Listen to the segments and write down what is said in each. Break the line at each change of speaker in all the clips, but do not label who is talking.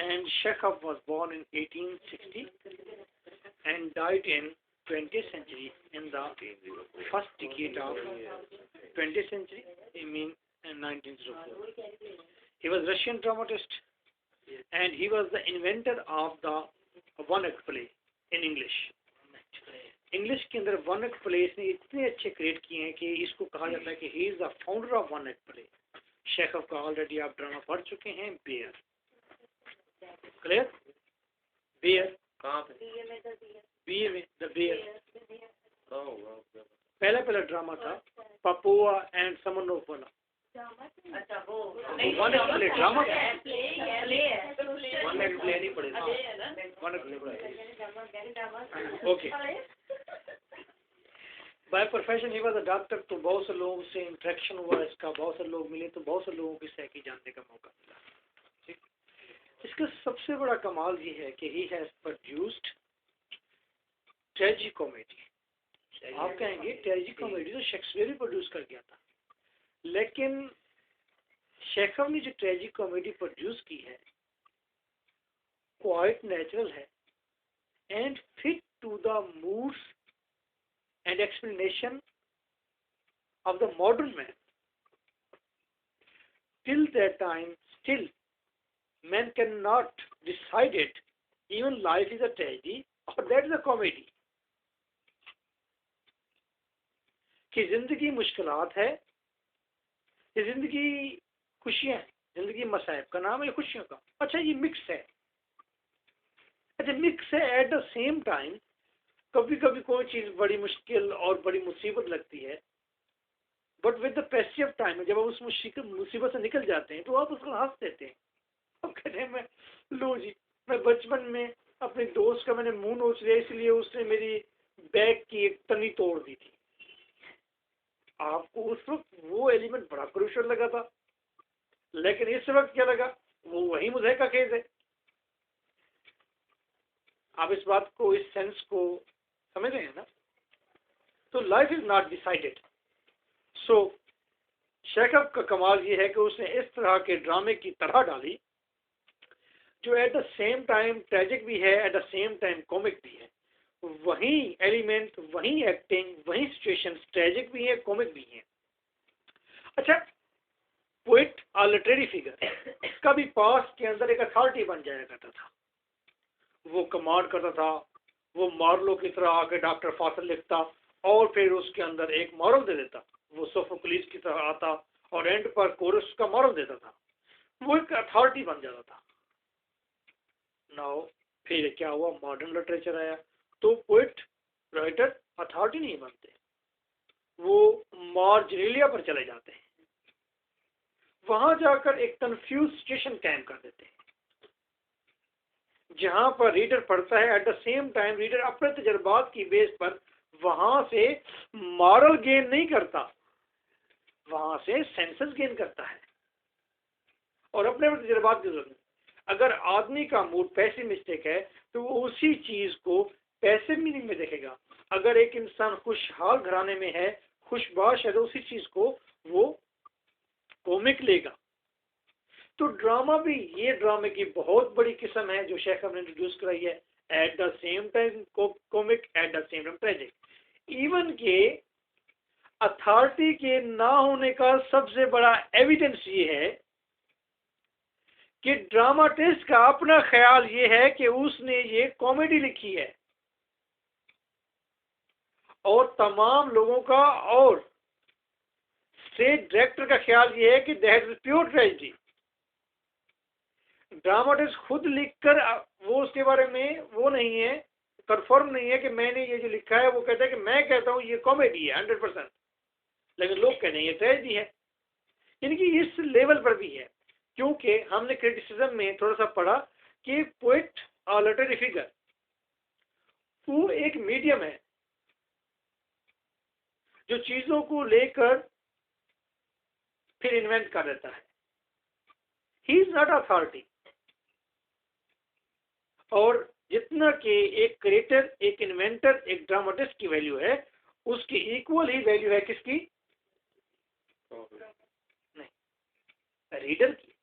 and Chekhov was born in 1860 and died in 20th century in the first decade of 20th century, I mean in 1904. He was Russian dramatist and he was the inventor of the one-act play in English. English के अंदर one act play ने इतने अच्छे create किए हैं कि इसको कहा जाता है कि he is the founder of one act play. Chekhov का ऑलरेडी आप ड्रामा पढ़ चुके हैं, बेयर। क्लियर? बेयर कहाँ पे? बीए में द बेयर। पहला ड्रामा था पपुआ एंड समनोफ वाला। One act play drama one act play नहीं पड़ेगा, वन एक्ट प्ले पड़ेगा। Okay. By profession he was a doctor. तो बहुत से लोगों से इंटरेक्शन हुआ इसका, बहुत से लोग मिले तो बहुत से लोगों की साइकी जानने का मौका मिला। ठीक। इसका सबसे बड़ा कमाल ये है कि he has produced tragic comedy. आप कहेंगे ट्रेजिक कॉमेडी तो शेक्सपियर भी प्रोड्यूस कर गया था, लेकिन शेखव ने जो ट्रेजिक कॉमेडी प्रोड्यूस की है क्वाइट नेचुरल है and fit to the moods and explanation of the modern man. Till that time, still, man cannot decide it. Even life is a tragedy or that is a comedy. कि जिंदगी मुश्किलात है, ये जिंदगी खुशियां है, जिंदगी मसाइब का नाम है खुशियों का। अच्छा ये मिक्स है, अच्छा मिक्स है। एट द सेम टाइम कभी कभी कोई चीज बड़ी मुश्किल और बड़ी मुसीबत लगती है, but with the passage of time जब आप उस मुसीबत से निकल जाते हैं तो आप उसको हंस देते हैं। अब कहते हैं मैं लो जी, मैं बचपन में अपने दोस्त का मैंने मुंह नोच लिया इसलिए उसने मेरी बैग की एक तनी तोड़ दी थी। आपको उस वक्त वो एलिमेंट बड़ा क्रूशियल लगा था, लेकिन इस वक्त क्या लगा, वो वही मुझे का केस है। आप इस बात को, इस सेंस को समझ रहे हैं ना? तो लाइफ इज नॉट डिसाइडेड। सो शेखव का कमाल ये है कि उसने इस तरह के ड्रामे की तरह डाली जो eight the same time tragic भी है, at the same time comic भी है। वही एलिमेंट, वही एक्टिंग, वही सिचुएशन, ट्रेजिक भी है, कॉमिक भी है। अच्छा, पोइट और लिटरेरी फिगर कभी पास्ट के अंदर एक अथॉरिटी बन जाया करता था, वो कमांड करता था, वो मार्लो की तरह आके डॉक्टर फासिल लिखता और फिर उसके अंदर एक मॉरल दे देता। वो सोफोक्लिस की तरह आता और एंड पर कोरस का मॉरल देता था। वो एक अथॉरिटी बन जाता था। नाउ फिर क्या हुआ, मॉडर्न लिटरेचर आया तो पोइट राइटर अथॉरिटी नहीं बनते, वो मार्जिनेलिया पर चले जाते हैं, वहां जाकर एक कंफ्यूज सिचुएशन कायम कर देते हैं जहां पर रीडर पढ़ता है, at the same time reader अपने तजर्बात की बेस पर वहां से मॉरल गेन नहीं करता, वहां से सेंसेस गेन करता है और अपने तजर्बात की जरूरत नहीं। अगर आदमी का मूड पैसिमिस्टिक है तो वो उसी चीज को पैसिव मीनिंग में देखेगा। अगर एक इंसान खुशहाल घराने में है, खुशबाश है, तो उसी चीज को वो कॉमिक लेगा। तो ड्रामा भी, ये ड्रामे की बहुत बड़ी किस्म है जो शेखव ने इंट्रोड्यूस कराई है, at the same time comic, eight the same time tragic. Even के अथॉरिटी के ना होने का सबसे बड़ा एविडेंस ये है कि ड्रामाटिस्ट का अपना ख्याल ये है कि उसने ये कॉमेडी लिखी है और तमाम लोगों का और स्टेज डायरेक्टर का ख्याल ये है कि that is pure tragedy. Dramatist खुद लिखकर वो उसके बारे में वो नहीं है, कंफर्म नहीं है कि मैंने ये जो लिखा है, वो कहता है कि मैं कहता हूँ ये कॉमेडी है 100%, लेकिन लोग कहते हैं ये ट्रेजेडी है। यानी कि इस लेवल पर भी है, क्योंकि हमने क्रिटिसिज्म में थोड़ा सा पढ़ा कि पोएट और लिटरेरी फिगर वो एक मीडियम है जो चीजों को लेकर फिर इन्वेंट कर देता है। He is not authority. और जितना कि एक क्रिएटर, एक इन्वेंटर, एक ड्रामाटिस्ट की वैल्यू है, उसकी इक्वल ही वैल्यू है किसकी? नहीं, रीडर की।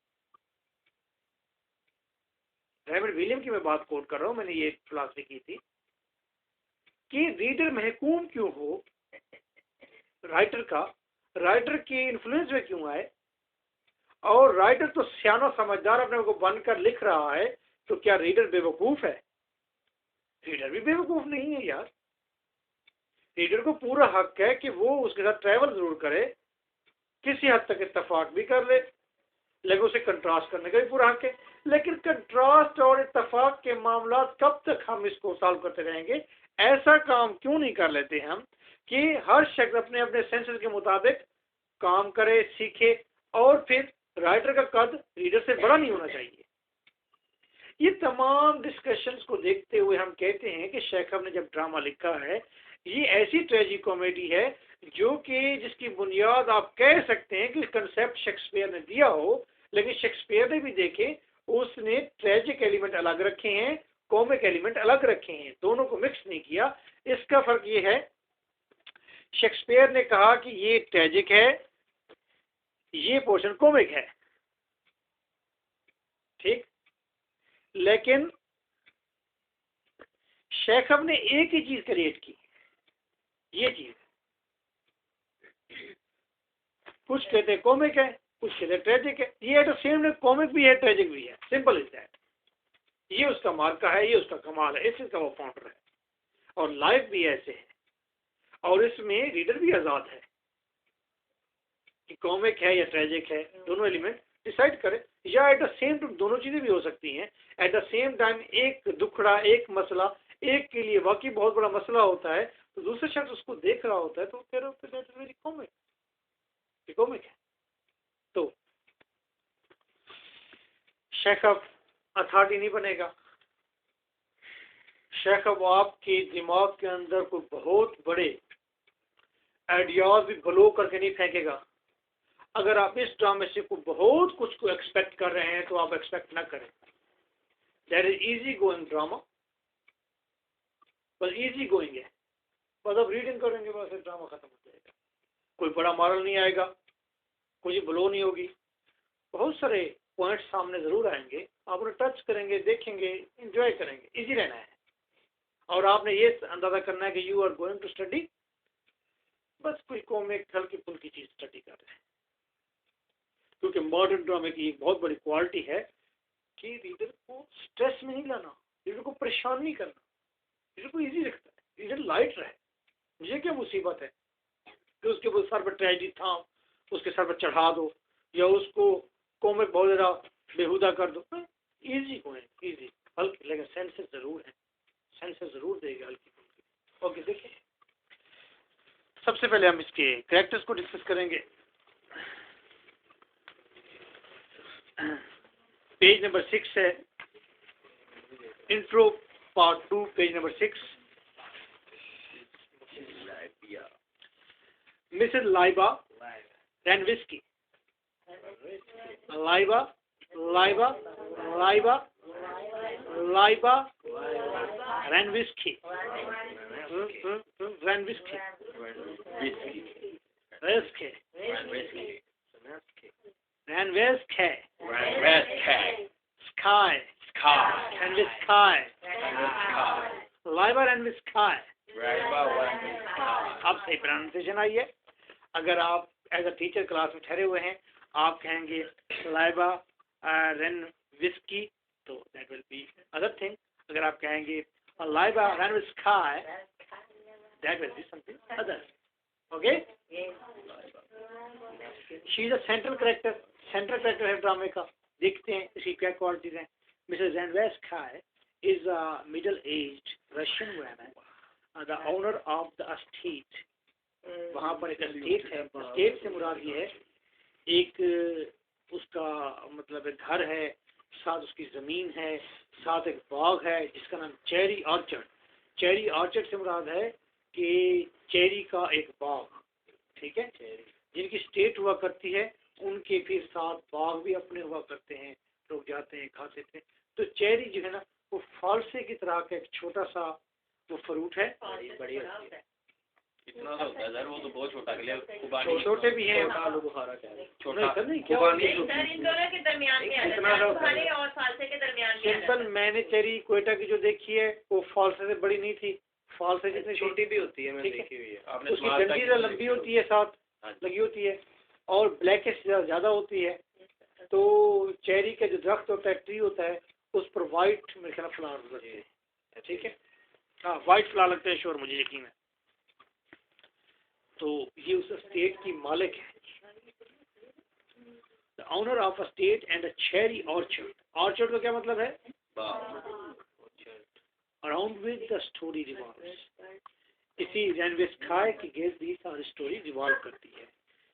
रेमंड विलियम की मैं बात कोट कर रहा हूँ, मैंने ये फिलॉसफी की थी कि रीडर महकूम क्यों हो राइटर का, राइटर के इन्फ्लुएंस में क्यों आए, और राइटर तो सियाना समझदार अपने को बनकर लिख रहा है, तो क्या रीडर बेवकूफ है? रीडर भी बेवकूफ नहीं है यार। रीडर को पूरा हक है कि वो उसके साथ ट्रैवल जरूर करे, किसी हद तक इत्तेफाक भी कर ले, लेकिन उसे कंट्रास्ट करने का भी पूरा हक है। लेकिन कंट्रास्ट और इत्तेफाक के मामला कब तक हम इसको सॉल्व करते रहेंगे? ऐसा काम क्यों नहीं कर लेते हम कि हर शख्स अपने अपने सेंसेस के मुताबिक काम करे, सीखे, और फिर राइटर का कद रीडर से बड़ा नहीं होना चाहिए। ये तमाम डिस्कशंस को देखते हुए हम कहते हैं कि शेखव ने जब ड्रामा लिखा है, ये ऐसी ट्रेजिक कॉमेडी है जो कि जिसकी बुनियाद आप कह सकते हैं कि कंसेप्ट शेक्सपियर ने दिया हो, लेकिन शेक्सपियर ने भी देखे, उसने ट्रेजिक एलिमेंट अलग रखे हैं, कॉमिक एलिमेंट अलग रखे हैं, दोनों को मिक्स नहीं किया। इसका फर्क ये है, शेक्सपियर ने कहा कि ये ट्रेजिक है, ये पोर्शन कॉमिक है, ठीक। लेकिन शेखव ने एक ही चीज क्रिएट की, ये चीज, कुछ कहते हैं कॉमिक है, कुछ कहते हैं ट्रेजिक है। ये eight the same time comic भी है, ट्रेजिक भी है, सिंपल इज दैट। ये उसका मार्का है, ये उसका कमाल है, इस चीज का वो फाउंडर है। और लाइफ भी ऐसे है, और इसमें रीडर भी आजाद है कि कॉमिक है या ट्रेजिक है, दोनों एलिमेंट डिसाइड करे, या एट द सेम टाइम दोनों चीजें भी हो सकती हैं। एट द सेम टाइम एक दुखड़ा, एक मसला, एक के लिए वाकई बहुत बड़ा मसला होता है, तो दूसरे शख्स उसको देख रहा होता है, तो कह रहा होता है दैट इज वेरी कॉमिक है। तो शेखव अथॉरिटी नहीं बनेगा। शेखव आपके दिमाग के अंदर कोई बहुत बड़े आइडियाज भी ब्लो करके नहीं फेंकेगा। अगर आप इस ड्रामे से कोई बहुत कुछ को एक्सपेक्ट कर रहे हैं, तो आप एक्सपेक्ट ना करें। That is easy going drama, बस इजी गोइंग है, बस आप रीडिंग करेंगे, बस ड्रामा खत्म हो जाएगा। कोई बड़ा मॉरल नहीं आएगा, कोई ब्लो नहीं होगी, बहुत सारे पॉइंट सामने जरूर आएंगे, आप उन्हें टच करेंगे, देखेंगे, एंजॉय करेंगे, इजी रहना है। और आपने ये अंदाजा करना है कि you are going to study, बस कोई कॉमिक हल्की फुल्की चीज स्टडी कर रहे हैं। क्योंकि मॉडर्न ड्रामे की एक बहुत बड़ी क्वालिटी है कि रीडर को स्ट्रेस में नहीं लाना, रीडर को परेशान नहीं करना, रीडर को इजी रखता है, रीडर लाइट रहे। मुझे क्या मुसीबत है कि उसके सर पर ट्रेजेडी था, उसके सर पर चढ़ा दो, या उसको कॉमिक बहुत ज़्यादा बेहुदा कर दो। इजी को है, इजी हल्की, लेकिन सेंसेस जरूर है, सेंसेस जरूर देगा हल्की फुल्की। ओके, देखिए सबसे पहले हम इसके कैरेक्टर्स को डिस्कस करेंगे। पेज नंबर 6 है, intro part 2, page number 6। Mrs Lyuba Ranevsky, Lyuba Lyuba Lyuba Lyuba Ranevsky, Ranevsky, Ranevsky, Ranveske, Sky, Ranveske, Liber Ranveske। अब सही प्रोनाउंसिएशन आई है। अगर आप एज अ टीचर क्लास में ठहरे हुए हैं, आप कहेंगे लाइबा रैनविस्की, तो that will be other thing. अगर आप कहेंगे Lyuba Ranevskaya, that will be something other. Okay, she is a central character, central character है ड्रामे का। देखते हैं इसकी क्या क्वालिटीज हैं। Mrs Ranevskaya is a middle aged Russian woman, the owner of the estate. वहाँ पर एक एस्टेट है, एस्टेट से मुराद ये है एक उसका मतलब एक घर है, साथ उसकी ज़मीन है, साथ एक बाग है जिसका नाम चेरी ऑर्चर्ड। चेरी ऑर्चर्ड से मुराद है कि चेरी का एक बाग, ठीक है। जिनकी स्टेट हुआ करती है उनके फिर साथ बाग भी अपने हुआ करते हैं, लोग जाते हैं खाते थे। तो चेरी जो है ना, वो फालसे की तरह का एक छोटा सा वो फ्रूट है, बढ़िया
इतना सा होता है सर, वो तो बहुत छोटा के लिए
छोटे भी हैं,
छोटा
नहीं क्या
इन दोनों के दरमियान में और फालसे के दरमियान में
मसलन मैंने चेरी कोयटा की जो देखी है वो फॉल से बड़ी नहीं थी, फॉल से जितनी
छोटी भी होती है, मैंने
ठीक है।
देखी हुई है। आपने
उसकी
स्मार्ट
डंडी
तक
लंबी होती है, साथ
हाँ जी।
लगी होती है, और ब्लैकेश ज़्यादा होती है। तो चेरी का जो दरख्त होता है, ट्री होता है, उस पर वाइट मेरे ख्याल फ्लावर लगते हैं, ठीक है। हाँ, वाइट फ्लावर लगते हैं, श्योर, मुझे यकीन है। तो ये उस स्टेट की मालिक है, the owner of a state and a cherry orchard. Orchard का क्या मतलब है? Around with the story revolves, इसी रैनवेस्काय की गिर्द भी सारी स्टोरी रिवॉल्व करती है।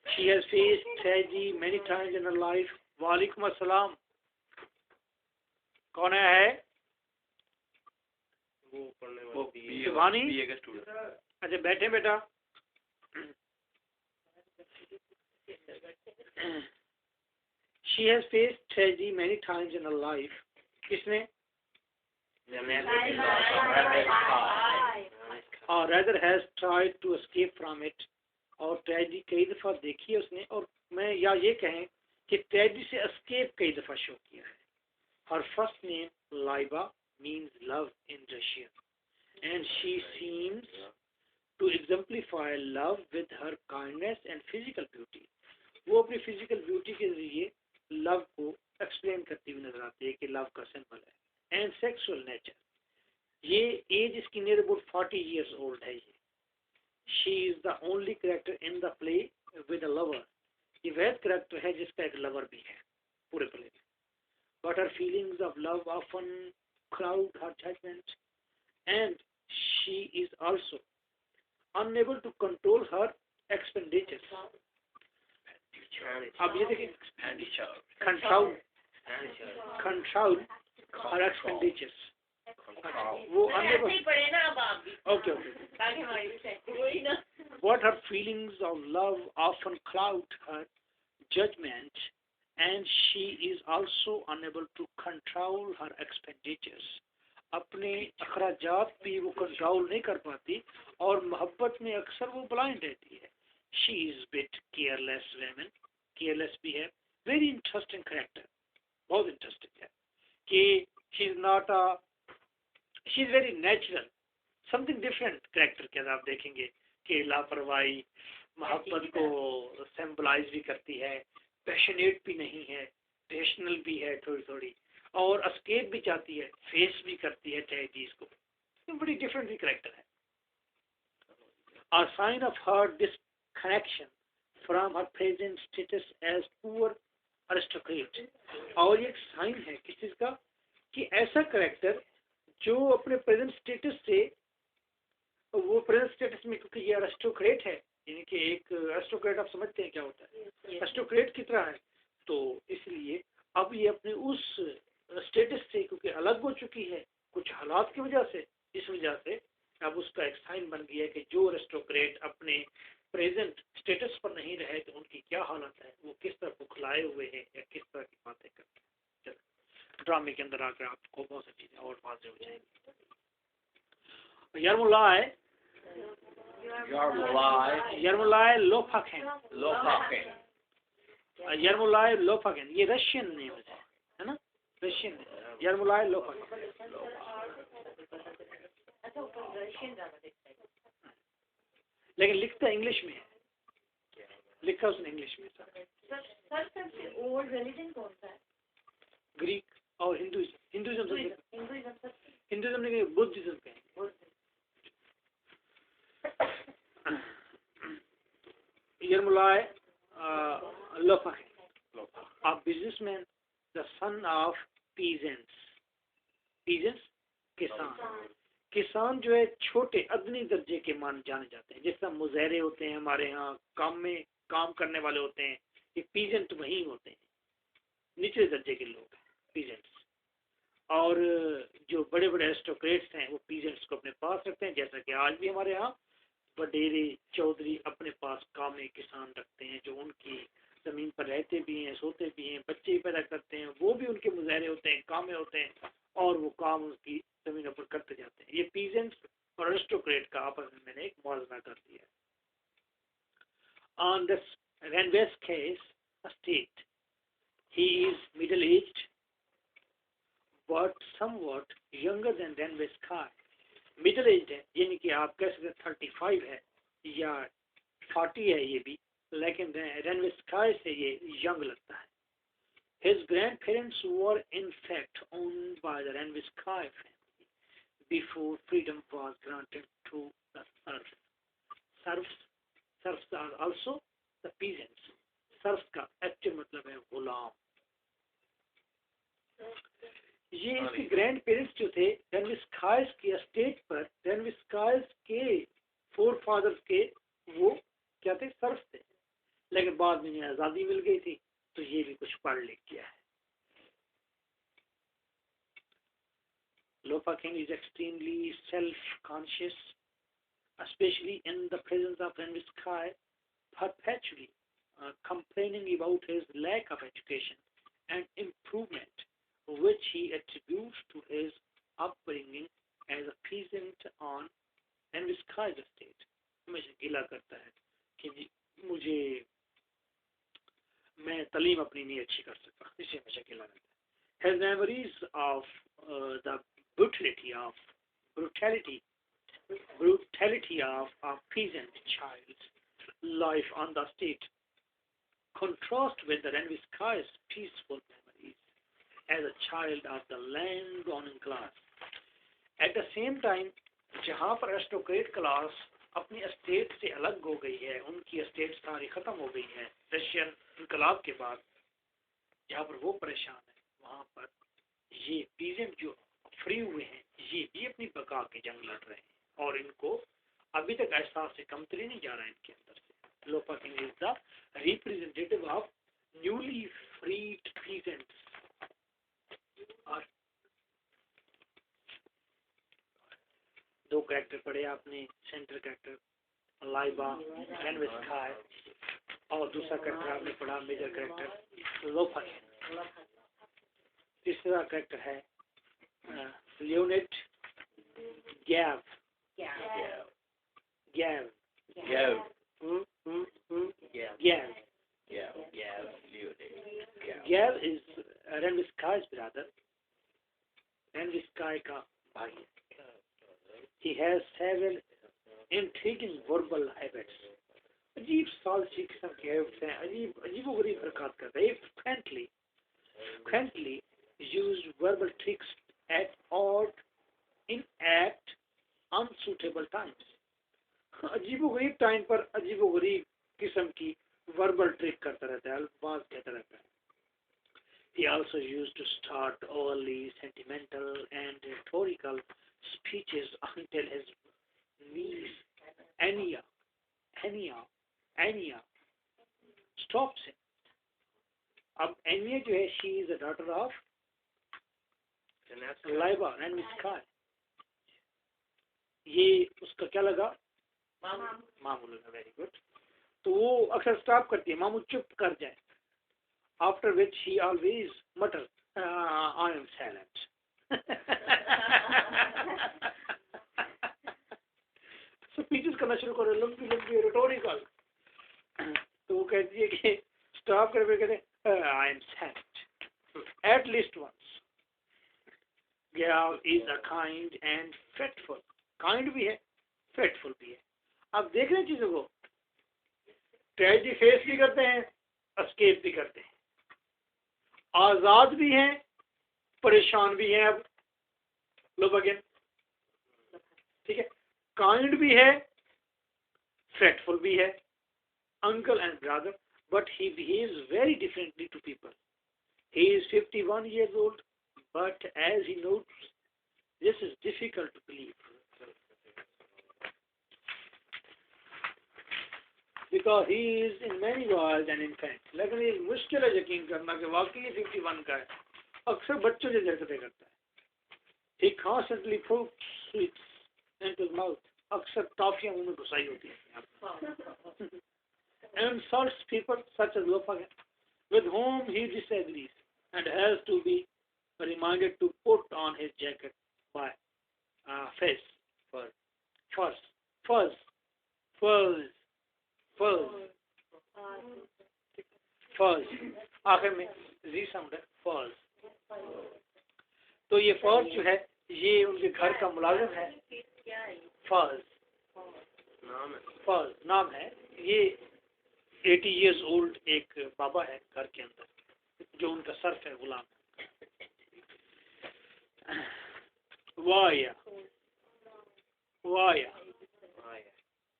She has faced tragedy many times in her life. वालेकुम अस्सलाम, कौन है?
वो पढ़ने वाली
शिवानी?
बीए का स्टूडेंट।
अच्छा, बैठे बेटा। She has faced tragedy many times in her life. किसने? और rather has tried to escape from it. और ट्रेजेडी कई दफा देखी है उसने, और मैं या ये कहें कि ट्रेजेडी से escape कई दफा शो किया है। Her first name Laiba means love in Russian, and she seems to exemplify love with her kindness and physical beauty. वो अपनी फिजिकल ब्यूटी के जरिए लव को एक्सप्लेन करती हुई नजर आती है कि लव का सिंबल है। एंड सेक्सुअल नेचर, ये एज इसकी नियर अबाउट 40 years old है। ये she is the only character in the play with a lover. ये वह कैरेक्टर है जिसका एक लवर भी है पूरे प्ले में। But her feelings of love often crowd her judgement, and she is also unable to control her expenditures. अब ये देखिए, कंट्रोल और एक्सपेंडिचर्स, वो okay what her feelings of love often cloud her judgment, and she is also unable to control her expenditures. अपने अखराजात भी वो control नहीं कर पाती, और मोहब्बत में अक्सर वो ब्लाइंड रहती है। She is bit careless women, careless भी है। वेरी इंटरेस्टिंग कैरेक्टर, बहुत इंटरेस्टिंग है कि she is not she is very natural, something different character के आप देखेंगे कि लापरवाही मोहब्बत को सिंबलाइज भी करती है, पैशनेट भी नहीं है, रेशनल भी है थोड़ी थोड़ी, और एस्केप भी चाहती है, फेस भी करती है ट्रेजेडीज को। तो बड़ी डिफरेंट भी कैरेक्टर है। A sign of her disconnection from her present status as poor aristocrat, और एक साइन है किस चीज का कि ऐसा करेक्टर जो अपने प्रेजेंट स्टेटस से, वो प्रेजेंट स्टेटस में, क्योंकि ये अरिस्टोक्रेट है, यानी कि एक अरिस्टोक्रेट आप समझते हैं क्या होता है, अरिस्टोक्रेट की तरह है, तो इसलिए अब ये अपने उस स्टेटस से क्योंकि अलग हो चुकी है कुछ हालात की वजह से, इस वजह से अब उसका एक साइन बन गया है कि जो अरिस्टोक्रेट अपने प्रेजेंट स्टेटस पर नहीं रहे तो उनकी क्या हालत है, वो किस तरह बुखलाए हुए हैं या किस तरह की बातें करते हैं। चलो, ड्रामे के अंदर आकर आपको बहुत सी चीजें और वाज़ेह हो जाएंगी। यरमुलाय लोफाकेन, ये रशियन नेम है ना, रशियन यरमुलाय लोफाकेन। लेकिन लिखता इंग्लिश में है, लिखा उसने इंग्लिश में।
सर सबसे ओल्ड रिलीजन कौन सा है?
ग्रीक और हिंदुइज्म। हिंदुइज्म नहीं, बुद्धिज्म के। यरमुलाय लोफाकेन, a businessman, the son of peasants, किसान। किसान जो है छोटे अदनी दर्जे के मान जाने जाते हैं, जिस तरह मुजहरे होते हैं हमारे यहाँ, काम में काम करने वाले होते हैं, ये पीजेंट वही होते हैं, निचले दर्जे के लोग पीजेंट्स। और जो बड़े बड़े एरिस्टोक्रेट्स हैं वो पीजेंट्स को अपने पास रखते हैं, जैसा कि आज भी हमारे यहाँ वडेरे चौधरी अपने पास कामे किसान रखते हैं, जो उनकी जमीन पर रहते भी हैं, सोते भी हैं, बच्चे भी पैदा करते हैं, वो भी उनके मुजहरे होते हैं, कामे होते हैं, और वो काम उनकी जमीनों पर करते जाते हैं। ये पीजेंट्स और अरिस्टोक्रेट का आपस में मैंने एक मुआवजा कर दिया। On this Ranve's case, a state, he is middle-aged, but somewhat younger than Renway Sky. Middle aged है, यानी कि आप कह सकते 35 है या 40 है ये भी, लेकिन Renway Sky से ये young लगता है. His grandparents were in fact owned by the Renway Sky family before freedom was granted to the serfs. Serfs are also the peasants. Serfs का एक्चुअल मतलब है गुलाम. ये इसके ग्रैंड पेरेंट्स जो थे रेनवे स्काइज के एस्टेट पर, रेनवे स्काइज के फोर फादर्स के वो क्या थे, सर्फ थे, लेकिन बाद में इन्हें आज़ादी मिल गई थी तो ये भी कुछ पढ़ लिख किया है. Lopa King is extremely self-conscious, especially in the presence of Renway Sky, perpetually complaining about his lack of education and improvement, which he attributes to his upbringing as a peasant on Renway Sky's estate. हमेशा गिला करता है कि मुझे मैं तालीम अपनी नहीं अच्छी कर सका, इसे हमेशा गिला करता है. His memories of the brutality of a peasant child's life on the estate contrast with the Renway Sky's peaceful memories as a child of the land-owning class. At the same time, जहाँ पर aristocrat class अपनी estate से अलग हो गई है, उनकी estate सारी खत्म हो गई है रशियन इनकलाब के बाद, जहाँ पर वो परेशान है, वहाँ पर ये पीजेंट जो फ्री हुए हैं ये भी अपनी बका के जंग लड़ रहे हैं और इनको अभी तक एहसास से कमतरी नहीं जा रहा है इनके अंदर से. Lopa King is the representative of newly freed peasants. और दो कैरेक्टर पढ़े आपने, सेंटर कैरेक्टर लाइबा रेनवे स्काई और दूसरा कैरेक्टर आपने पढ़ा मेजर कैरेक्टर लोपा किंग. तीसरा कैरेक्टर है लियोनेट gave. Gav is Renway Sky's brother. Renway Sky का भाई. He has several intriguing verbal habits. अजीब सालसी किस्म के हैबिट्स हैं, अजीब-ओ-गरीब हरकत करता है. Frequently use verbal tricks at odd, inapt, unsuitable times. अजीब-ओ-गरीब टाइम पर अजीब-ओ-गरीब किस्म की verbal trick करता रहता है, अल्फाज कहता रहता है. He also used to start early sentimental and rhetorical speeches until his niece Anya stops him. अब Anya जो है, she is a daughter of Liba and Sky. ये उसका क्या लगा, मामू लगा. Very good. तो वो अक्सर स्टॉप करती है, मामू चुप कर जाए. After which he always mutters, I am silent. Speeches करना शुरू करो, लंबी रिटोरिकल. तो वो कहती है कि स्टॉप करके कहते I am silent. At least once. Gav is a kind and fretful. Kind भी है, fretful भी है. अब देख रहे हैं चीजों को, ट्रेजेडी फेस भी करते हैं, एस्केप भी करते हैं, आजाद भी हैं, परेशान भी हैं. अब लो अगेन, ठीक है. काइंड भी है, फ्रेटफुल भी है, uncle and brother, but he behaves very differently to people. He is 51 years old, but as he notes, this is difficult to believe. Because he is in many ways an infant. लेकिन ये मुश्किल है यकीन करना कि वाकई 51 का है. अक्सर बच्चों जैसे हरकतें करता है. He constantly puts sweets into his mouth. अक्सर टॉफियां मुंह में घुसाई होती है. And insults people such as Lopa, with whom he disagrees, and has to be reminded to put on his jacket by fuzz. आखिर में जी साउंड है, fuzz. तो ये फर्ज जो है ये उनके घर का मुलाजिम है। फर्ज नाम है। ये 80 years old एक बाबा है घर के अंदर जो उनका सर्फ है, गुलाम। Varya Varya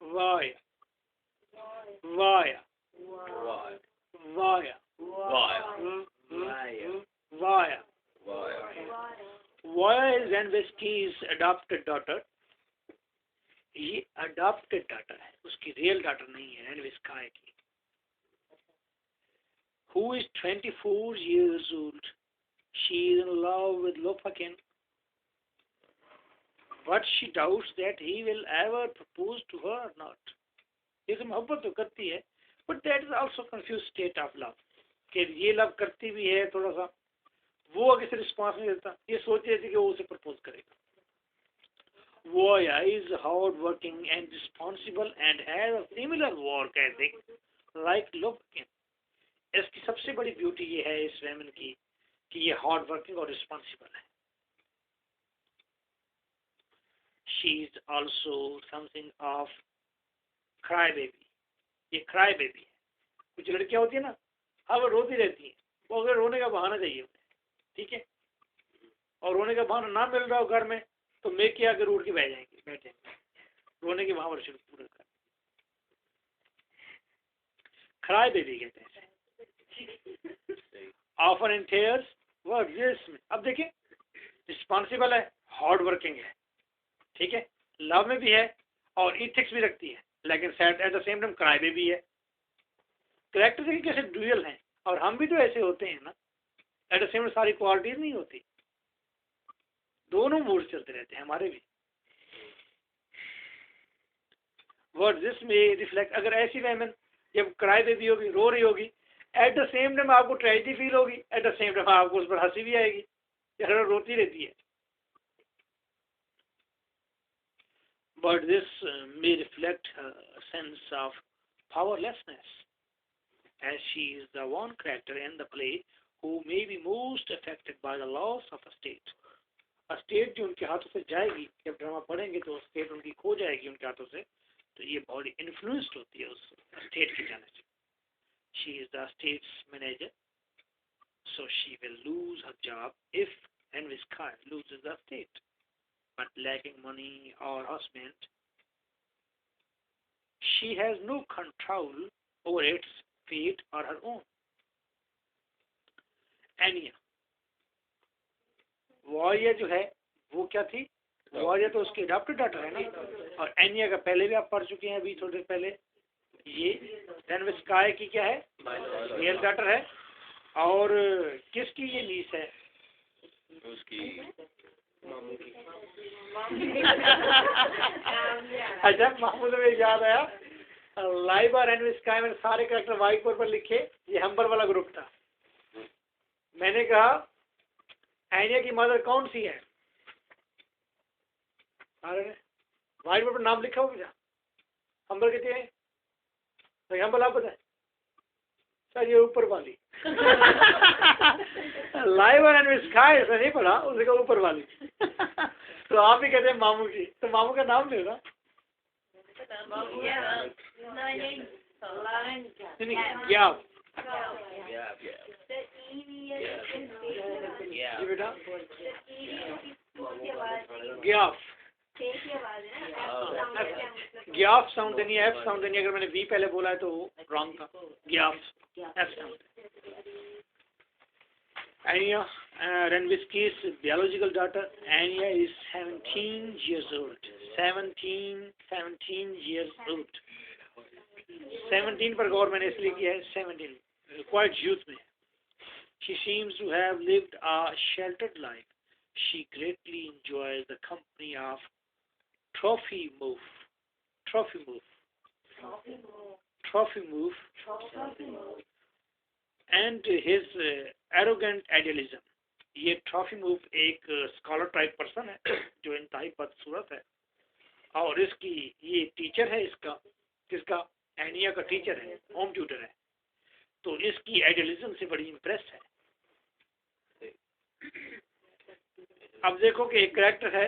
Varya Varya Varya Varya Varya is Renvesky's adopted daughter। ये अडॉप्टेड डाटर है, उसकी रियल डाटर नहीं है रेनविस्काई की। Who is 24 years old? She is in love with Lopakin, but she doubts that he will ever propose to her or not। ये तो मोहब्बत तो करती है, but that is also confused state of love। कि ये लव करती भी है थोड़ा सा, वो आगे से रिस्पॉन्स नहीं देता, ये सोच रही थी कि वो उसे प्रपोज करेगा। Voya is hard-working and responsible and has a similar work ethic like Lopakin। इसकी सबसे बड़ी ब्यूटी ये है इस वेमन की कि ये हार्ड वर्किंग और रिस्पॉन्सिबल है। She is also something of cry baby. ये क्राई बेबी है। कुछ लड़कियां होती है ना, हाँ वो रोती रहती हैं, वो अगर रोने का बहाना चाहिए उन्हें, ठीक है, और रोने का बहाना ना मिल रहा हो घर में तो मेके आकर उठ के बैठ जाएंगे रोने के बहाने शुरू पूरा कर। क्राई बेबी कहते हैं। ऑफन इन टेयर्स वर्क में। अब देखिए, रिस्पॉन्सिबल है, हार्ड वर्किंग है, ठीक है, लव में भी है और इथिक्स भी रखती है, लेकिन eight the same time cry baby है। कैरेक्टर देखिए कैसे ड्यूअल हैं, और हम भी तो ऐसे होते हैं ना, एट द सेम टाइम सारी क्वालिटीज नहीं होती, दोनों मूड चलते रहते हैं हमारे भी। वर्ड दिस में रिफ्लेक्ट, अगर ऐसी वेमन जब क्राई बेबी होगी, रो रही होगी, एट द सेम टाइम आपको ट्रेजेडी फील होगी, एट द सेम टाइम आपको उस पर हंसी भी आएगी, यार रोती रहती है। But this may reflect sense of powerlessness as she is the one character in the play who may be most affected by the loss of a state। a state जो उनके हाथों से जाएगी, जब ड्रामा पढ़ेंगे तो स्टेट उनकी खो जाएगी उनके हाथों से, तो ये बॉडी इन्फ्लुएंस्ड होती है उस स्टेट के जाने से। She is the state's manager, so she will lose her job if Henviskai loses the state. But lacking money or husband, she has no control over its fate or her own। Anya, वारिया जो है वो क्या थी? वारिया तो उसकी adopted daughter है ना, और एनिया का पहले भी आप पढ़ चुके हैं अभी थोड़ी देर पहले। ये रेनविस्काई की क्या है? रियल डॉटर है। और किसकी ये नीस है?
उसकी
अच्छा, महमूद में याद आया, लाइबा रेनविस्काई में सारे कैरेक्टर व्हाइट बोर्ड पर लिखे, ये हम्बर वाला ग्रुप था। मैंने कहा एनिया की मदर कौन सी है? अरे व्हाइट बोर्ड पर नाम लिखा हो क्या? हम्बर कितने हैं? तो हम्बर आप बताए सर, ये ऊपर वाली। लाइव एंड विस्काई ऐसा नहीं पढ़ा, उसका ऊपर वाली। तो आप ही कहते हैं मामू की, तो मामू का नाम नहीं होगा? बेटा ग्याफ, ग्याफ साउंड नहीं, एफ साउंड नहीं। अगर मैंने वी पहले बोला है तो रॉन्ग था। Gaev F sound. Anya, Renvisky's biological daughter, Anya is 17 years old. 17 years old. 17 पर गौर मैंने इसलिए किया है, 17, quite youth में। She seems to have lived a sheltered life. She greatly enjoys the company of Trofimov, and his arrogant idealism। ये ट्रॉफिमोव एक scholar type person है जो इंतहाई बदसूरत है, और इसकी ये टीचर है, इसका किसका? एनिया का टीचर है, होम ट्यूटर है, तो इसकी आइडियलिज्म से बड़ी इम्प्रेस है। अब देखो कि एक करेक्टर है,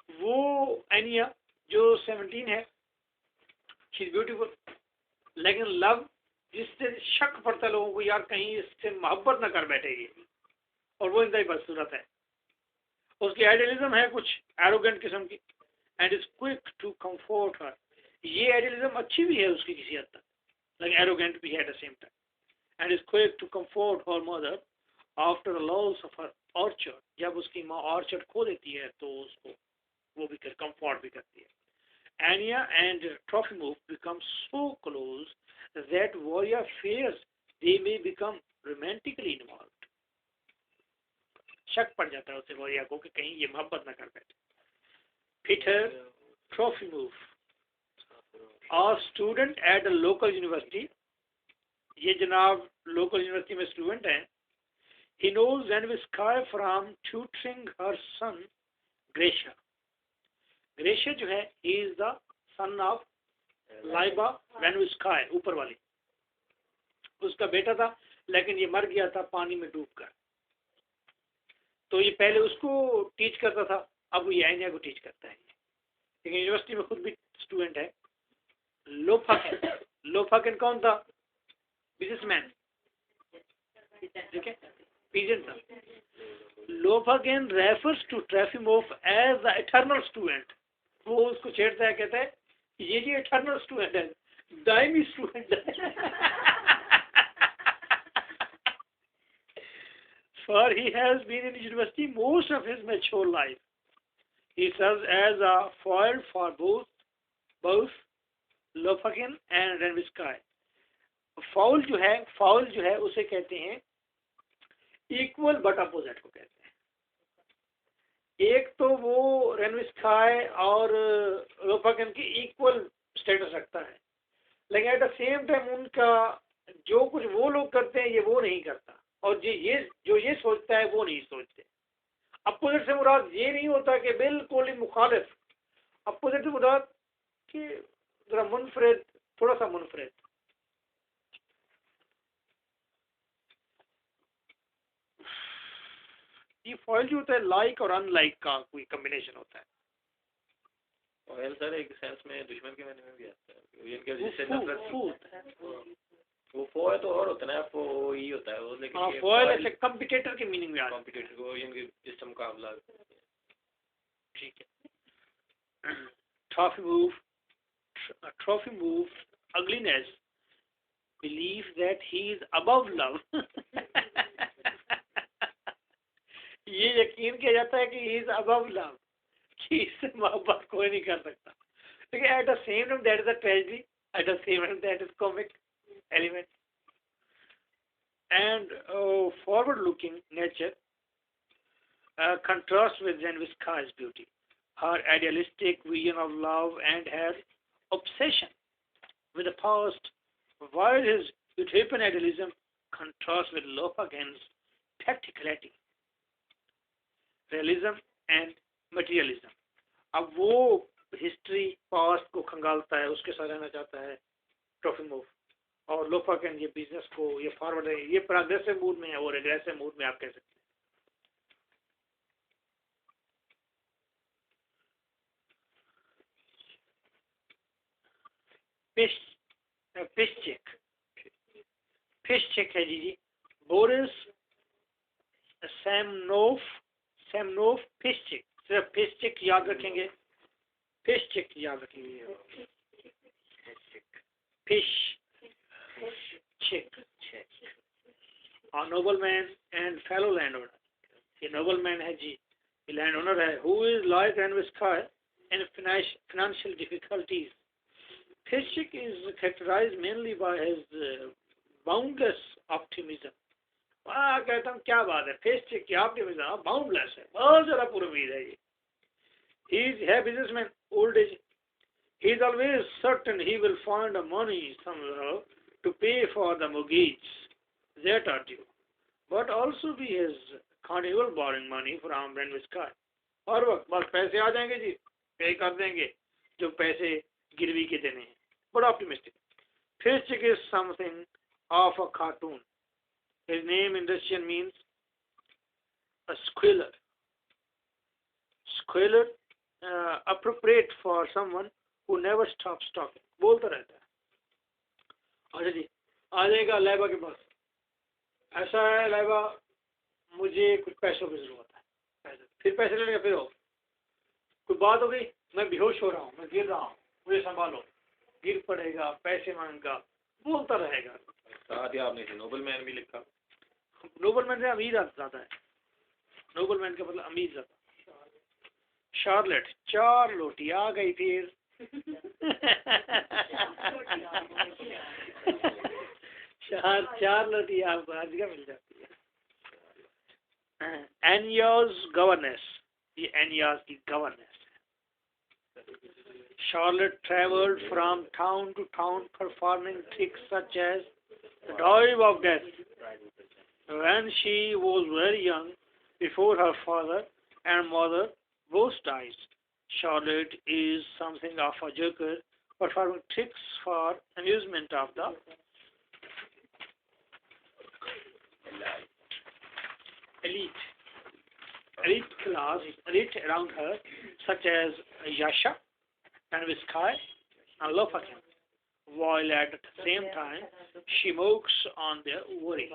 वो एनिया जो 17 है, शी इज ब्यूटीफुल, लेकिन लव जिससे शक पड़ता है लोगों को, यार कहीं इससे मोहब्बत ना कर बैठेगी, और वो इंतहाई बदसूरत है। उसकी आइडियलिज्म है कुछ एरोगेंट किस्म की, and is quick to comfort her. ये आइडियलिज्म अच्छी भी है उसकी किसी हद तक, लेकिन एरोगेंट भी है at the same time, and is quick to comfort her mother after the loss of her orchard. जब उसकी माँ ऑर्चर्ड खो देती है तो उसको वो भी कर कंफर्ट भी करती है। Anya and Trofimov become so close that Varya fears they may become romantically involved. शक पड़ जाता है उसे वरिया को कि कहीं ये मोहब्बत न कर बैठे। Peter Trofimov, a student at a local university, ये जनाब लोकल यूनिवर्सिटी में स्टूडेंट हैं। He knows Zenvisky from tutoring her son Grisha. Gratia जो है, he is the son of Laiba वेनविस्काय, ऊपर वाली, उसका बेटा था, लेकिन ये मर गया था पानी में डूबकर। तो ये पहले उसको टीच करता था, अब ये एनिया को टीच करता है। लेकिन यूनिवर्सिटी में खुद भी स्टूडेंट है। लोफाकिन, लोफाकिन कौन था? बिजनेसमैन, ठीक है, पीजेंट था। Lopakhin refers to Trofimov as the eternal student. वो उसको छेड़ता है, कहता है ये जी इटर्नल स्टूडेंट है, दायमी स्टूडेंट है। For he has been in university most of his mature life. He serves as a foil for both Lopakin and Renvisky. Foul जो है उसे कहते हैं इक्वल बट अपोजिट को कहते हैं। एक तो वो रेनविस्काय और लोपाकिन की इक्वल स्टेटस रखता है, लेकिन एट द सेम टाइम उनका जो कुछ वो लोग करते हैं ये वो नहीं करता, और जो ये सोचता है वो नहीं सोचते। अपोजिट से मुराद ये नहीं होता कि बिल्कुल ही मुखालिफ, अपोजिट से मुराद कि जरा मुनफरिद, थोड़ा सा मुनफरिद। ये फॉइल जो होता है लाइक और अनलाइक का कोई कॉम्बिनेशन होता है।
फॉइल सर एक सेंस में दुश्मन के मायने में भी आता है, इनके जिससे नफरत, वो फॉइल तो और होता है ना, वो ही होता है वो, लेकिन
हाँ फॉइल ऐसे कॉम्पिटिटर के मीनिंग में आता है,
कॉम्पिटिटर को इनके जिससे मुकाबला,
ठीक है। Trofimov ugliness believes that he is above love. ये यकीन किया जाता है कि he is above love, कि इससे मोहब्बत कोई नहीं कर सकता। लेकिन at the same time that is a tragedy, at the same time that is comic element. And forward-looking nature contrasts with Zenvisky's beauty, her idealistic vision of love and her obsession with the past, while his utopian idealism contrasts with Lopakin's practicality, realism and materialism. अब वो history past को खंगालता है, उसके साथ रहना चाहता है ट्रॉफिमोव, और लोपाकिन ये बिजनेस को, ये फॉरवर्ड है, ये प्रोग्रेसिव मूड में है और एग्रेसिव मूड में आप कह सकते हैं। पिश्चिक है जी, बोरिस सैमनोव पिश्चिक, सिर्फ पिश्चिक याद रखेंगे, पिश्चिक याद रखेंगे, पिश्चिक, a nobleman and fellow landowner, ये nobleman है जी, ये landowner है, who is like Renvisky in financial difficulties. Pischik is characterized mainly by his boundless optimism. कहता हूँ क्या बात है, Pischik की optimism boundless है, बहुत ज़्यादा पूरी उम्मीद है ये। He is a businessman, old age. He is always certain he will find the money somehow to pay for the mortgage that are due, but also be his continual borrowing money from Renvisky. हर वक्त बस पैसे आ जाएंगे जी, पे कर देंगे जो पैसे गिरवी के देने हैं, बड़ा optimistic. Pischik is something of a cartoon. His name in Russian means a squealer. Quailer appropriate for someone who never stops talking. बोलता रहता है. अच्छा जी, आ जाएगा लैबा के पास. ऐसा है लैबा, मुझे कुछ पैसों की जरूरत है. फिर पैसे लेने का फिर हो, कोई बात हो गई, मैं बेहोश हो रहा हूँ, मैं गिर रहा हूँ, मुझे संभालो. गिर पड़ेगा, पैसे मांगेगा, बोलता रहेगा.
साथ ही आपने नोबल मैन भी लिखा.
नोबल मैन से अमीर ज्यादा है. नोबल मैन का मतलब अमीर ज्यादा. शार्लेट, 4 रोटी आ गई फिर. चार रोटी आपको आज का मिल जाती है. एनियाज गवर्नेस, ये एनियाज की गवर्नेस है. Charlotte traveled from town to town performing tricks such as the dive of death. When she was very young, before her father and mother both died, Charlotte is something of a joker, performing tricks for amusement of the elite class, elite around her, such as Yasha and Viskai and Lofakin, while at the same time she mocks on their worry.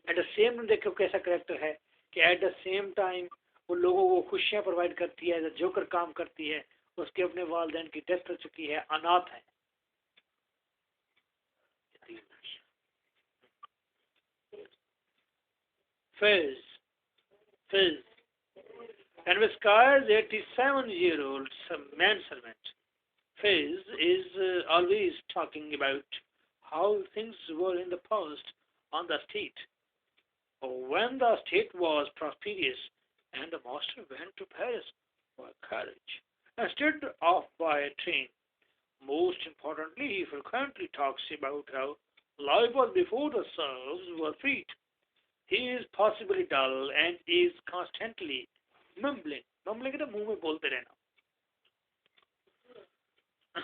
At the same time देखो कैसा character है कि at the same time वो लोगों को खुशियां provide करती है, जोकर काम करती है. उसके अपने वालिदैन की डेथ हो चुकी है, अनाथ है. Fizz. And Viscai's 87-year-old manservant, Fizz, is always talking about how things were in the past on the estate. When the estate was prosperous and the master went to Paris by carriage instead of by train. Most importantly, he frequently talks about how life was before the serfs were freed. He is possibly dull and is constantly mumbling. Mumbling तो मुंह में बोलते रहना.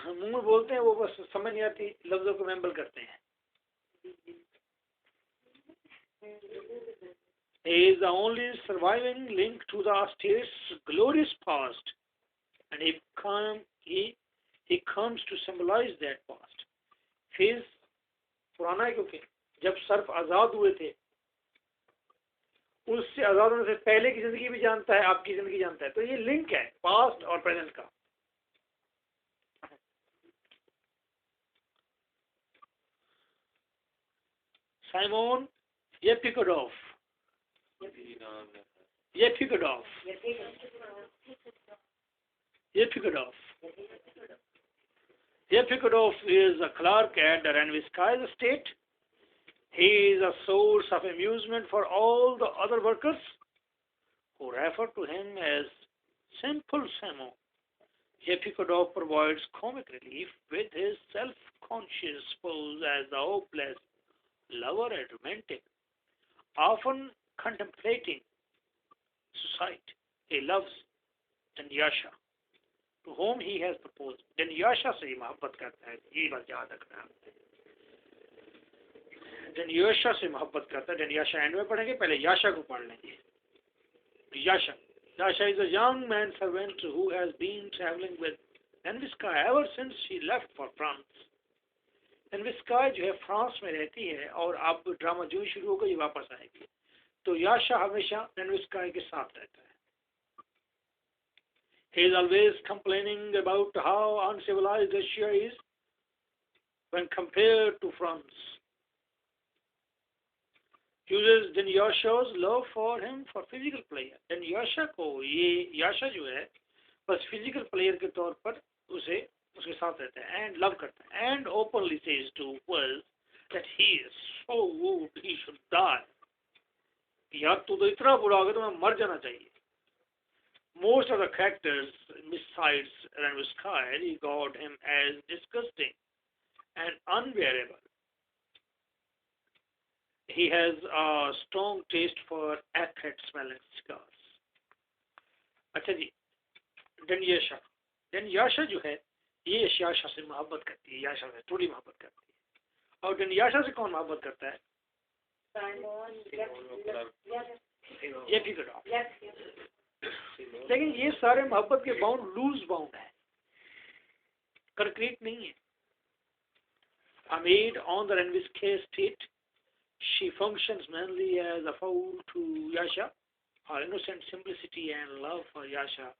मुंह में बोलते हैं, वो बस समझ नहीं आती, लफ्जों को मम्बल करते हैं. He is the only surviving link to the state's glorious past, and he comes to symbolize that past. Fizz पुराना है क्योंकि जब सर्फ आजाद हुए थे, उससे आजाद होने से पहले की जिंदगी भी जानता है, आपकी जिंदगी जानता है. तो ये लिंक है पास्ट और प्रेजेंट का. Simon Yepikhodov is a clerk at the Renviskai estate. He is a source of amusement for all the other workers who refer to him as Simple Samo. Yepikodov provides comic relief with his self-conscious pose as the hopeless lover and romantic, often contemplating suicide. He loves Danyasha, to whom he has proposed. Danyasha से मोहब्बत करता है, ये बात याद रखना है. Danyasha से मोहब्बत करता है. Danyasha एंड में पढ़ेंगे, पहले याशा को पढ़ लेंगे. Yasha is a young man servant who has been traveling with Renviskai ever since she left for France. Renviskai जो है फ्रांस में रहती है और अब ड्रामा जो ही शुरू होगा ये वापस आएगी. तो याशा हमेशा Renviskai के साथ रहता है. He is always complaining about how uncivilized Russia is when compared to France. Uses Danyasha's love for him for physical player. Danyasha को ये याशा जो है बस physical player के तौर पर उसके साथ रहता है and love करता है, and openly says to Wells that he is so old he should die. यार तू तो इतना बुरा हो गया तो मैं मर जाना चाहिए. Most of the characters besides Renviskai regard him as disgusting and unbearable. He has a strong taste for acrid smelling cigars. अच्छा जी, Danyasha जो है ये याशा से मोहब्बत करती है, याशा से थोड़ी मोहब्बत करती है. और Danyasha से कौन मोहब्बत करता है? ये भी करो. लेकिन ये सारे मोहब्बत के बाउंड लूज बाउंड है, कंक्रीट नहीं है। Amid on the Renvis's state, she functions mainly as a foil to Yasha, her innocent simplicity and love for Yasha,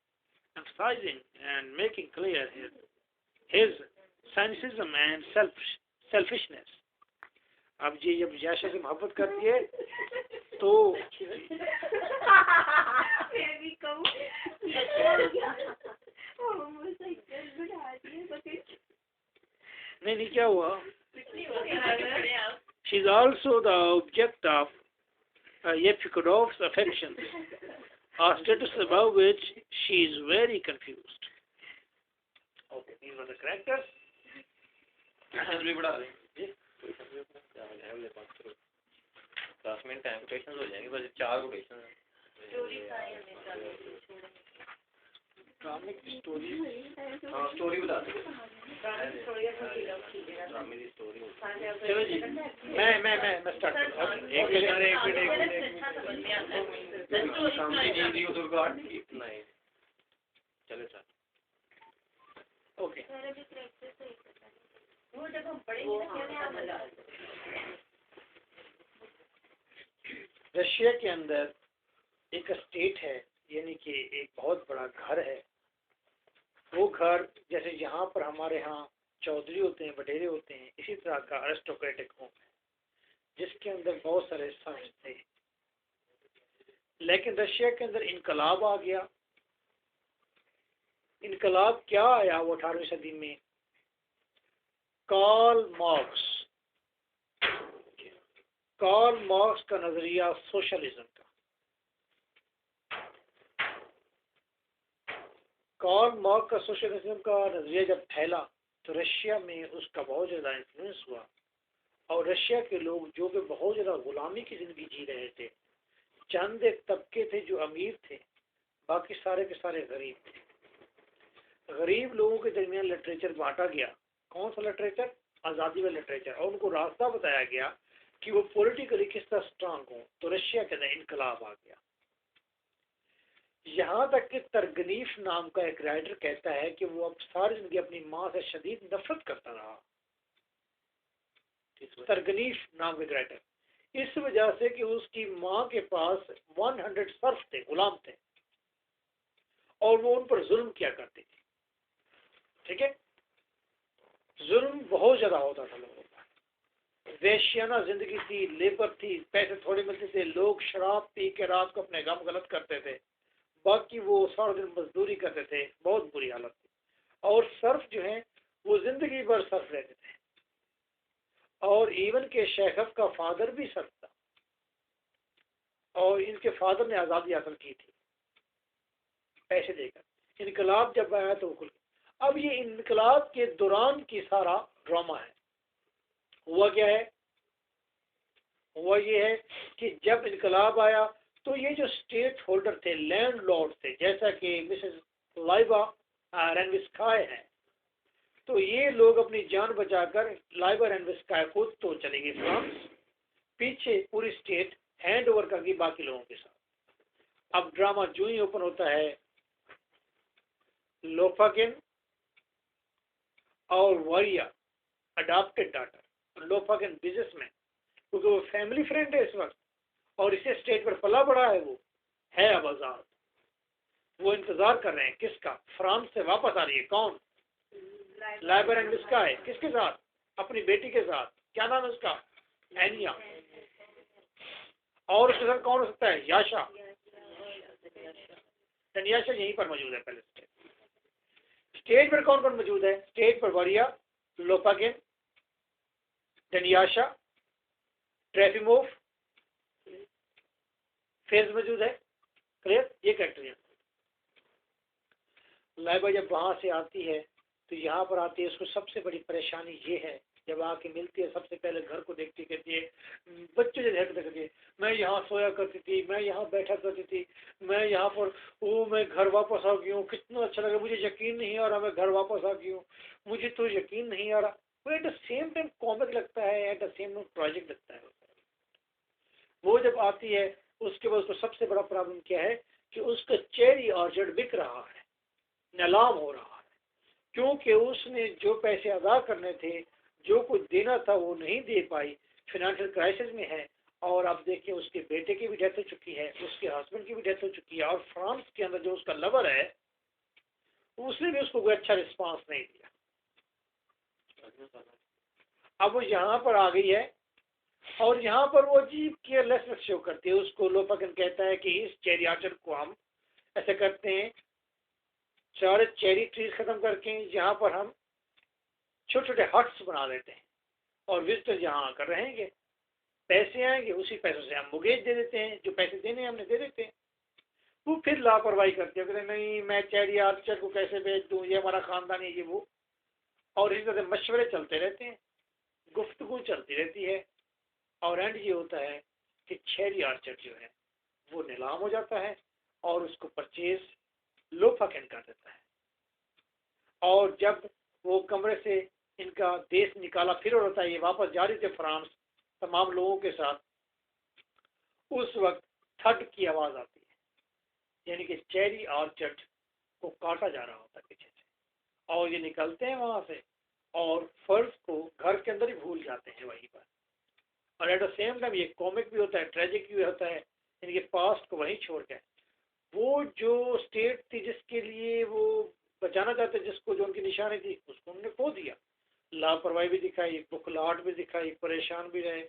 emphasizing and making clear his cynicism and selfishness. अब ये जब याशा से मोहब्बत करती है तो नहीं क्या हुआ? She is also the object of Chekhov's affections, a status about which she is very confused. Okay, these were the characters.
भी बढ़ा दें क्लास में टाइम कोटेशंस हो जाएंगे, बस 4 कोटेशन है।
ड्रामिक स्टोरी,
हाँ स्टोरी बता दें।
चलो जी, मैं स्टार्ट करता हूँ। एक
मिनट चले सर।
ओके, रशिया के अंदर एक स्टेट है, यानी कि एक बहुत बड़ा घर है। वो घर जैसे यहाँ पर हमारे यहाँ चौधरी होते हैं, बटेरे होते हैं, इसी तरह का अरिस्टोक्रेटिक होम है जिसके अंदर बहुत सारे संत थे। लेकिन रशिया के अंदर इनकलाब आ गया। इनकलाब क्या आया वो 18वीं सदी में? कार्ल मार्क्स का नजरिया सोशलिज्म का। कार्ल मार्क्स का सोशलिज्म का नजरिया जब फैला तो रशिया में उसका बहुत ज़्यादा इन्फ्लुएंस हुआ, और रशिया के लोग जो कि बहुत ज़्यादा गुलामी की ज़िंदगी जी रहे थे, चंद एक तबके थे जो अमीर थे, बाकी सारे के सारे गरीब थे। गरीब लोगों के दरमियान लिटरेचर बांटा गया। कौन सा लिटरेचर? आज़ादी वाला लिटरेचर। और उनको रास्ता बताया गया कि वो पॉलिटिकली किस तरह स्ट्रांग हो। तो रशिया के अंदर इनकलाब आ गया। यहाँ तक कि तरगनीफ नाम का एक राइटर कहता है कि वो अब सारी जिंदगी अपनी माँ से शदीद नफरत करता रहा। तरगनीफ नाम के राइटर, इस वजह से कि उसकी माँ के पास 100 सर्फ थे, गुलाम थे, और वो उन पर जुल्म किया करते थे। ठीक है, जुल्म बहुत ज्यादा होता था लोगों पर। वेश्याना जिंदगी थी, लेबर थी, पैसे थोड़े मिलते थे, लोग शराब पी के रात को अपने गम गलत करते थे, बाकी वो सारा दिन मजदूरी करते थे। बहुत बुरी हालत थी। और सर्फ जो है वो जिंदगी भर सर्फ रहते थे। और इवन के शेखव का फादर भी सर्फ था, और इनके फादर ने आज़ादी हासिल की थी पैसे देकर। इनकलाब जब आया तो खुल। अब ये इनकलाब के दौरान की सारा ड्रामा है। हुआ क्या है? हुआ ये है कि जब इनकलाब आया तो ये जो स्टेट होल्डर थे, लैंड लॉर्ड थे, जैसा कि मिसेस लाइबा रेनविस्काय है, तो ये लोग अपनी जान बचाकर लाइबा रेनविस्काय खुद तो चले गए फ्रांस, पीछे पूरी स्टेट हैंड ओवर कर गई बाकी लोगों के साथ। अब ड्रामा जो ही ओपन होता है, लोफाकिन और वारिया अडॉप्टेड डॉटर, लोफाकिन बिजनेसमैन, क्योंकि वो फैमिली फ्रेंड है इस वक्त और इसे स्टेट पर पला पड़ा है, वो है अब आजाद। वो इंतजार कर रहे हैं किसका? फ्रांस से वापस आ रही है। कौन? लाइबा रेनविस्काय। किसके साथ? अपनी बेटी के साथ। क्या नाम है उसका? एनिया। और उसके साथ कौन हो सकता है? याशा। याशा यहीं पर मौजूद है। पहले स्टेज पर कौन कौन मौजूद है? स्टेज पर वारिया, लोपागिन, डनियाशा, ट्रेफिमोव, फेज मौजूद है। क्लियर? ये कैरेक्टर। लाइबा जब वहां से आती है तो यहाँ पर आती है, उसको सबसे बड़ी परेशानी ये है, जब आके मिलती है सबसे पहले घर को देखती, कहती है बच्चों से झगड़ते करती, मैं यहाँ सोया करती थी, मैं यहाँ बैठा करती थी, मैं यहाँ पर मैं घर वापस आ गई हूँ, कितना अच्छा लगा, मुझे यकीन नहीं आ रहा मैं घर वापस आ गई हूँ, मुझे तो यकीन नहीं आ रहा। वो eight the same time comic लगता है, at the same time project लगता है। वो जब आती है उसके बाद उसको सबसे बड़ा प्रॉब्लम क्या है कि उसका चेरी ऑर्चर्ड बिक रहा है, नीलाम हो रहा है, क्योंकि उसने जो पैसे अदा करने थे, जो कुछ देना था वो नहीं दे पाई, फाइनेंशियल क्राइसिस में है। और अब देखिए उसके बेटे की भी डेथ हो चुकी है, उसके हस्बैंड की भी डेथ हो चुकी है, और फ्रांस के अंदर जो उसका लवर है उसने भी उसको कोई अच्छा रिस्पांस नहीं दिया। अब वो यहाँ पर आ गई है और यहाँ पर वो अजीब केयरलेसनेस शो करती है। उसको लोपाकन कहता है कि इस चेरी आर्चर्ड को हम ऐसे करते हैं, सारे चेरी ट्रीज खत्म करके यहाँ पर हम छोटे छोटे हट्स बना देते हैं और विजिटर यहाँ आकर रहेंगे, पैसे आएंगे, उसी पैसों से हम मुगेज दे देते हैं, जो पैसे देने हमने दे देते हैं। वो फिर लापरवाही करते हैं, कहते नहीं मैं चेरी आर्चर को कैसे बेच दूँ, ये हमारा खानदान है, ये वो, और इस तरह मशवरे चलते रहते हैं, गुफ्तगू चलती रहती है, और एंड ये होता है कि चेरी आर्चर जो है वो नीलाम हो जाता है और उसको परचेज लोफाकन कर देता है। और जब वो कमरे से इनका देश निकाला फिर होता है, ये वापस जा रहे थे फ्रांस तमाम लोगों के साथ, उस वक्त थड की आवाज आती है, यानी कि चेरी ऑर्चर्ड को काटा जा रहा होता है पीछे से, और ये निकलते हैं वहां से और फर्ज को घर के अंदर ही भूल जाते हैं वहीं पर। और एट द सेम टाइम ये कॉमिक भी होता है, ट्रेजिक भी होता है, इनके पास्ट को वहीं छोड़ के वो जो स्टेट थी जिसके लिए वो बचाना चाहते, जिसको जो उनकी निशानी थी, उसको उन्होंने खो दिया। लापरवाही भी दिखाई, बुखलाहट भी दिखाई, परेशान भी रहे,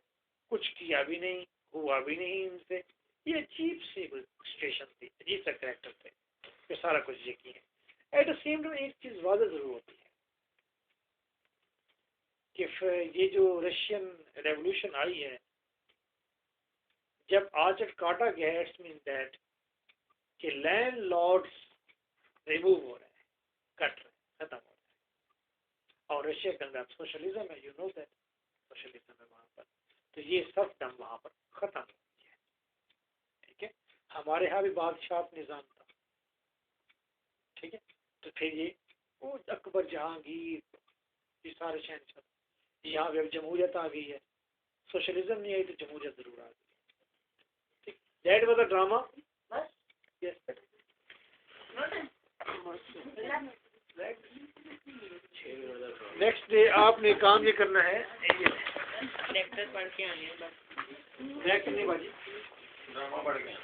कुछ किया भी नहीं, हुआ भी नहीं इनसे। ये अजीब सी सिचुएशन थी, अजीब सा कैरेक्टर थे, ये सारा कुछ ये किए। एट द सेम टाइम एक चीज वादा जरूर होती है कि ये जो रशियन रेवोल्यूशन आई है, जब आर्चर्ड काटा गया, इट्स मीन दैट कि लैंड लॉर्ड्स रिमूव हो रहे हैं, कट रहे, खत्म हो रहे हैं, और रशिया के अंदर सोशलिज्म है, यू नो दैट सोशलिज्म है वहां पर, तो ये सर्फडम वहां पर खत्म हो गया है। ठीक है, हमारे यहाँ भी बादशाह निजाम था, ठीक है, तो फिर ये वो अकबर जहांगीर, ये सारे शहनशाह, यहाँ भी अब जमहूरियत आ गई है, सोशलिज्म नहीं आई तो जमहूरियत जरूर आ गई। ठीक, that was the drama. Next day आपने काम ये करना है,
लेक्चर पढ़ के आने हैं बस।
कितनी बाजी
ड्रामा पढ़ गया,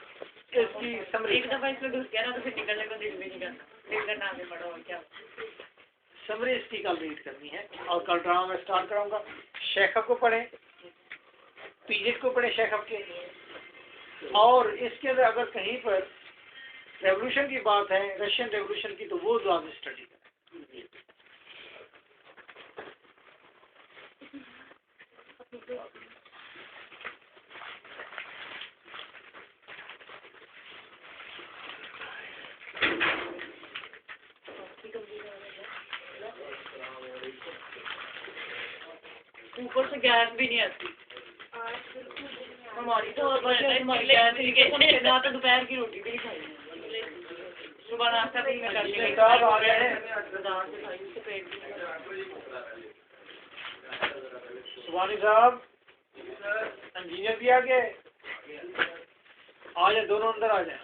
इसकी समरी एक दफा इसमें घुस गया ना तो फिर निकलने को दिल भी नहीं करता, फिर करना आगे बढ़ो और क्या।
समरी इसकी कल रीड करनी है और कल ड्रामा में स्टार्ट कराऊंगा। शेखव को पढ़ें, पीरियड को पढ़ें शेखव के, और इसके अंदर अगर कहीं पर रेवोल्यूशन की बात है, रशियन रेवोल्यूशन की, तो वो ज़्यादा स्टडी करें।
ऊपर से गैस भी नहीं आती हमारी, तो हमारी गैस ही ना, तो दोपहर की रोटी भी नहीं खाई, सुबह नाश्ता भी मैं करती
साहब आ गए हैं, सुबानी साहब, इंजीनियर भी आ गए, आ जाए, दोनों अंदर आ जाए।